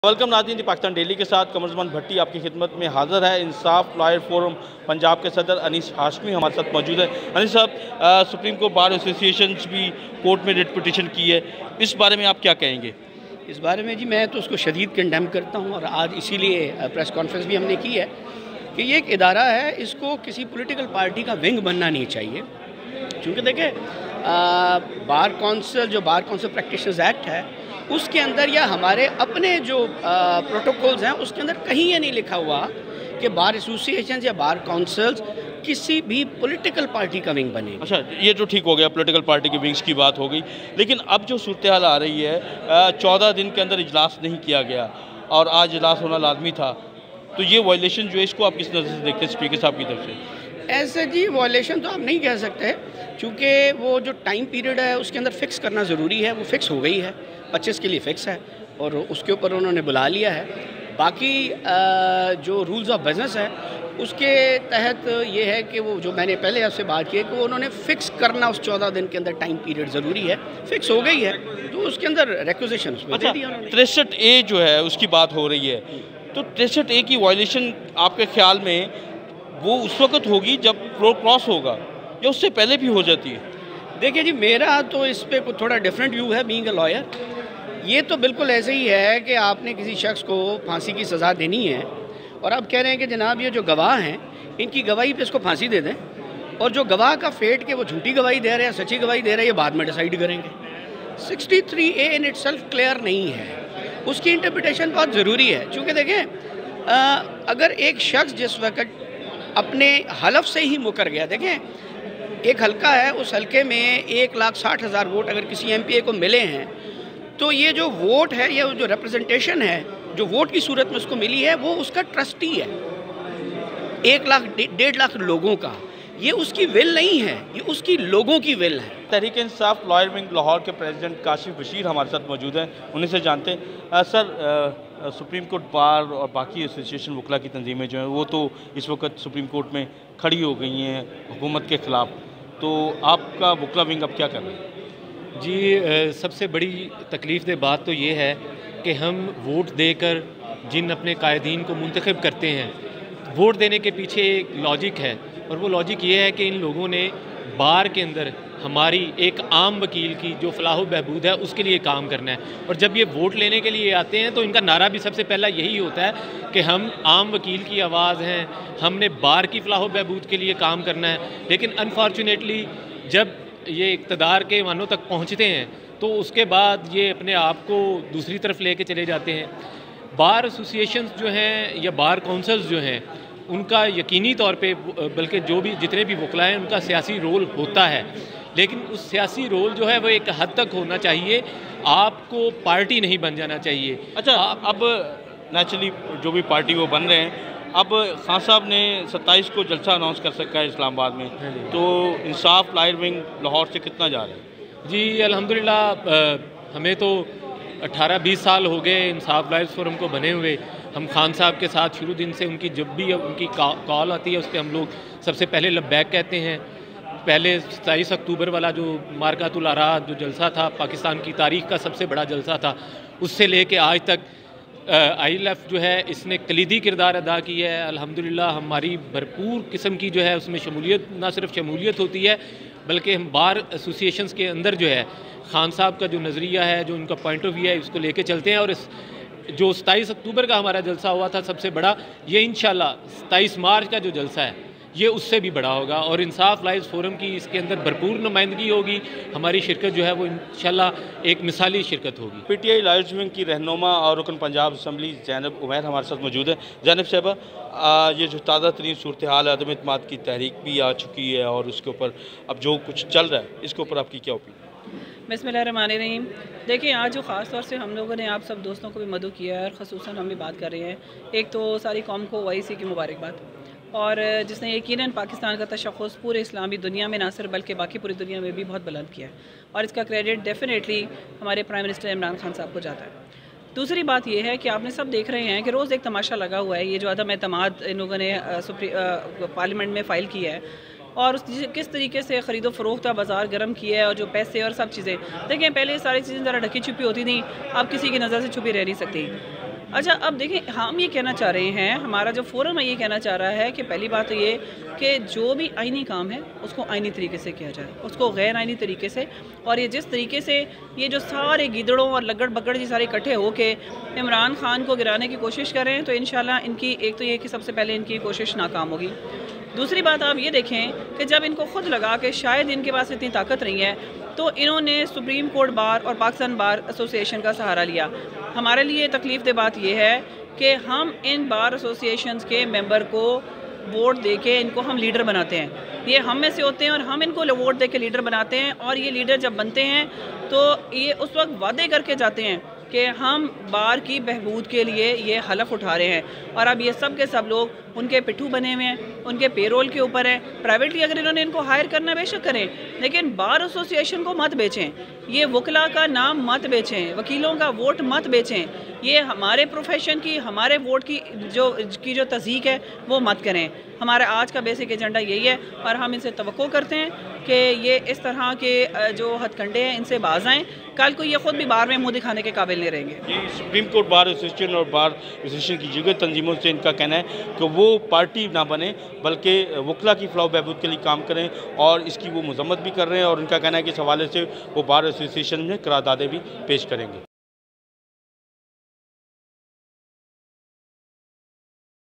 Welcome नाज़रीन, Pakistan daily के साथ कमरुज़्ज़मान भट्टी आपकी खिदमत में हाज़िर है। इंसाफ लॉयर फोरम पंजाब के सदर अनीस हाशमी हमारे साथ मौजूद है। अनीस साहब, सुप्रीम कोर्ट बार एसोसिएशन भी कोर्ट में रिट पिटीशन की है, इस बारे में आप क्या कहेंगे? इस बारे में जी मैं तो उसको शदीद कंडेम करता हूँ और आज इसीलिए प्रेस कॉन्फ्रेंस भी हमने की है कि ये एक इदारा है, इसको किसी पॉलिटिकल पार्टी का विंग बनना नहीं चाहिए। क्योंकि देखें, बार काउंसिल जो बार काउंसिल प्रैक्टिशनर्स एक्ट है उसके अंदर या हमारे अपने जो प्रोटोकॉल्स हैं उसके अंदर कहीं ये नहीं लिखा हुआ कि बार एसोसिएशन या बार काउंसिल्स किसी भी पॉलिटिकल पार्टी का विंग बने। अच्छा, ये तो ठीक हो गया, पॉलिटिकल पार्टी के विंग्स की बात हो गई, लेकिन अब जो सूरत हाल आ रही है, 14 दिन के अंदर इजलास नहीं किया गया और आज इजलास होना लाजमी था, तो ये वायलेशन जो है इसको आप किस नज़र से देखते हैं स्पीकर साहब की तरफ से? ऐसे जी वायलेशन तो आप नहीं कह सकते, क्योंकि वो जो टाइम पीरियड है उसके अंदर फ़िक्स करना ज़रूरी है। वो फ़िक्स हो गई है, 25 के लिए फ़िक्स है और उसके ऊपर उन्होंने बुला लिया है। बाकी जो रूल्स ऑफ बिज़नेस है उसके तहत ये है कि वो जो मैंने पहले आपसे बात की है कि वो उन्होंने फ़िक्स करना उस 14 दिन के अंदर टाइम पीरियड ज़रूरी है। फ़िक्स हो गई है तो उसके अंदर रिक्विजिशन उसमें दे दिया उन्होंने। 63A जो है उसकी बात हो रही है, तो 63A की वायलेशन आपके ख्याल में वो उस वक्त होगी जब फ्लोर क्रॉस होगा या उससे पहले भी हो जाती है? देखिए जी, मेरा तो इस पे कुछ थोड़ा डिफरेंट व्यू है बीइंग अ लॉयर। ये तो बिल्कुल ऐसे ही है कि आपने किसी शख्स को फांसी की सज़ा देनी है और आप कह रहे हैं कि जनाब ये जो गवाह हैं इनकी गवाही पे इसको फांसी दे दें, और जो गवाह का फेट के वो झूठी गवाही दे रहे हैं सच्ची गवाही दे रहे हैं ये बाद में डिसाइड करेंगे। 63A इन इटसेल्फ क्लियर नहीं है, उसकी इंटरप्रिटेशन बहुत ज़रूरी है। चूँकि देखें, अगर एक शख्स जिस वक्त अपने हलफ से ही मुकर गया, देखें एक हलका है, उस हलके में 1,60,000 वोट अगर किसी MPA को मिले हैं तो ये जो वोट है, ये जो रिप्रेजेंटेशन है जो वोट की सूरत में उसको मिली है वो उसका ट्रस्टी है 1,00,000 1.5 लाख लोगों का। ये उसकी विल नहीं है, ये उसकी लोगों की विल है। तहरीक इंसाफ लॉयर विंग लाहौर के प्रेसिडेंट काशिफ बशीर हमारे साथ मौजूद हैं, उन्हीं से जानते हैं। सर, सुप्रीम कोर्ट बार और बाकी एसोसिएशन वकला की तंजीमें जो हैं वो तो इस वक्त सुप्रीम कोर्ट में खड़ी हो गई हैं हुकूमत के ख़िलाफ़, तो आपका वकला विंग अब क्या कर रहा है? जी, सबसे बड़ी तकलीफ़ दे बात तो ये है कि हम वोट देकर जिन अपने कायदीन को मुंतखब करते हैं, वोट देने के पीछे एक लॉजिक है और वो लॉजिक ये है कि इन लोगों ने बार के अंदर हमारी एक आम वकील की जो फलाह व बहबूद है उसके लिए काम करना है। और जब ये वोट लेने के लिए आते हैं तो इनका नारा भी सबसे पहला यही होता है कि हम आम वकील की आवाज़ हैं, हमने बार की फलाह व बहबूद के लिए काम करना है। लेकिन अनफॉर्चुनेटली जब ये इक़्तिदार के वानों तक पहुँचते हैं तो उसके बाद ये अपने आप को दूसरी तरफ लेके चले जाते हैं। बार एसोसिएशंस जो हैं या बार काउंसिल्स जो हैं उनका यकीनी तौर पे, बल्कि जो भी जितने भी वकला हैं उनका सियासी रोल होता है, लेकिन उस सियासी रोल जो है वो एक हद तक होना चाहिए, आपको पार्टी नहीं बन जाना चाहिए। अच्छा, अब नेचुरली जो भी पार्टी वो बन रहे हैं, अब खान साहब ने 27 को जलसा अनाउंस कर सका है इस्लामाबाद में, तो इंसाफ लॉयर विंग लाहौर से कितना जा रहा है? जी अल्हम्दुलिल्लाह, हमें तो 18-20 साल हो गए इंसाफ लॉयर्स फोरम को बने हुए। हम खान साहब के साथ शुरू दिन से उनकी जब भी उनकी कॉल आती है उस पर हम लोग सबसे पहले लब्बैक कहते हैं। पहले 27 अक्टूबर वाला जो मारकातुल आरात जो जलसा था, पाकिस्तान की तारीख़ का सबसे बड़ा जलसा था, उससे लेके आज तक ILF जो है इसने कलीदी किरदार अदा किया है। अल्हम्दुलिल्लाह हमारी भरपूर किस्म की जो है उसमें शमूलियत, ना सिर्फ शमूलियत होती है बल्कि हम बार एसोसिएशंस के अंदर जो है खान साहब का जो नज़रिया है, जो उनका पॉइंट ऑफ व्यू है, इसको लेके चलते हैं। और इस जो 27 अक्टूबर का हमारा जलसा हुआ था सबसे बड़ा, ये इंशाल्लाह 27 मार्च का जो जलसा है ये उससे भी बड़ा होगा और इंसाफ लॉयर्स फोरम की इसके अंदर भरपूर नुमाइंदगी होगी। हमारी शिरकत जो है वो इंशाल्लाह एक मिसाली शिरकत होगी। PTI लॉयर्स विंग की रहनुमा और रुकन पंजाब असम्बली ज़ैनब उमैर हमारे साथ मौजूद है। ज़ैनब साहबा, ये जो ताज़ा तरीन सूरत हाल अदम एतमाद की तहरीक भी आ चुकी है और उसके ऊपर अब जो कुछ चल रहा है इसके ऊपर आपकी क्या ओपिनियन? बिस्मिल्लाहिर्रहमानिर्रहीम। देखिए, आज जो ख़ास तौर से हम लोगों ने आप सब दोस्तों को भी मदऊ किया है और ख़ुसूसन हम भी बात कर रहे हैं, एक तो सारी कौम को OIC की मुबारकबाद, और जिसने यकीनन पाकिस्तान का तशख़्ख़ुस पूरे इस्लामी दुनिया में ना सिर्फ बल्कि बाकी पूरी दुनिया में भी बहुत बुलंद किया है और इसका क्रेडिट डेफिनेटली हमारे प्राइम मिनिस्टर इमरान खान साहब को जाता है। दूसरी बात यह है कि आपने सब देख रहे हैं कि रोज़ एक तमाशा लगा हुआ है, ये जो अदम एतमाद इन लोगों ने पार्लियामेंट में फ़ाइल किया है और किस तरीके से ख़रीदो फ़रोख्त बाज़ार गर्म किया है और जो पैसे और सब चीज़ें। देखें, पहले ये सारी चीज़ें ज़रा ढकी छुपी होती थी, अब किसी की नज़र से छुपी रह नहीं सकती। अच्छा, अब देखिए, हम ये कहना चाह रहे हैं, हमारा जो फोरम है ये कहना चाह रहा है कि पहली बात तो ये कि जो भी आईनी काम है उसको आईनी तरीके से किया जाए, उसको गैर आईनी तरीके से। और ये जिस तरीके से ये जो सारे गिदड़ों और लगड़ बगड़ जी सारे इकट्ठे हो के इमरान खान को गिराने की कोशिश कर रहे हैं, तो इंशाल्लाह इनकी एक तो ये कि सबसे पहले इनकी कोशिश नाकाम होगी। दूसरी बात आप ये देखें कि जब इनको खुद लगा कि शायद इनके पास इतनी ताकत नहीं है, तो इन्होंने सुप्रीम कोर्ट बार और पाकिस्तान बार एसोसिएशन का सहारा लिया। हमारे लिए तकलीफ़ दे बात यह है कि हम इन बार एसोसिएशंस के मेंबर को वोट दे के इनको हम लीडर बनाते हैं। ये हम में से होते हैं और हम इनको वोट दे के लीडर बनाते हैं, और ये लीडर जब बनते हैं तो ये उस वक्त वादे करके जाते हैं कि हम बार की बहबूद के लिए ये हलफ उठा रहे हैं, और अब ये सब के सब लोग उनके पिट्ठू बने हुए हैं, उनके पेरोल के ऊपर है। प्राइवेटली अगर इन्होंने इनको हायर करना बेशक करें, लेकिन बार एसोसिएशन को मत बेचें, ये वकला का नाम मत बेचें, वकीलों का वोट मत बेचें। ये हमारे प्रोफेशन की, हमारे वोट की जो तस्दीक है वो मत करें। हमारा आज का बेसिक एजेंडा यही है, और हम इनसे तवक्को करते हैं कि ये इस तरह के जो हथकंडे हैं इनसे बाज आएँ। कल को ये ख़ुद भी बार में मुँह दिखाने के काबिल नहीं रहेंगे। ये सुप्रीम कोर्ट बार एसोसिएशन और बार एसोसिएशन की जगह तंजीमों से इनका कहना है कि वो पार्टी ना बने, बल्कि वकला की फलाह बहबूद के लिए काम करें, और इसकी वो मजम्मत भी कर रहे हैं। और उनका कहना है कि इस हवाले से वो बार एसोसिएशन में करारदादें भी पेश करेंगे।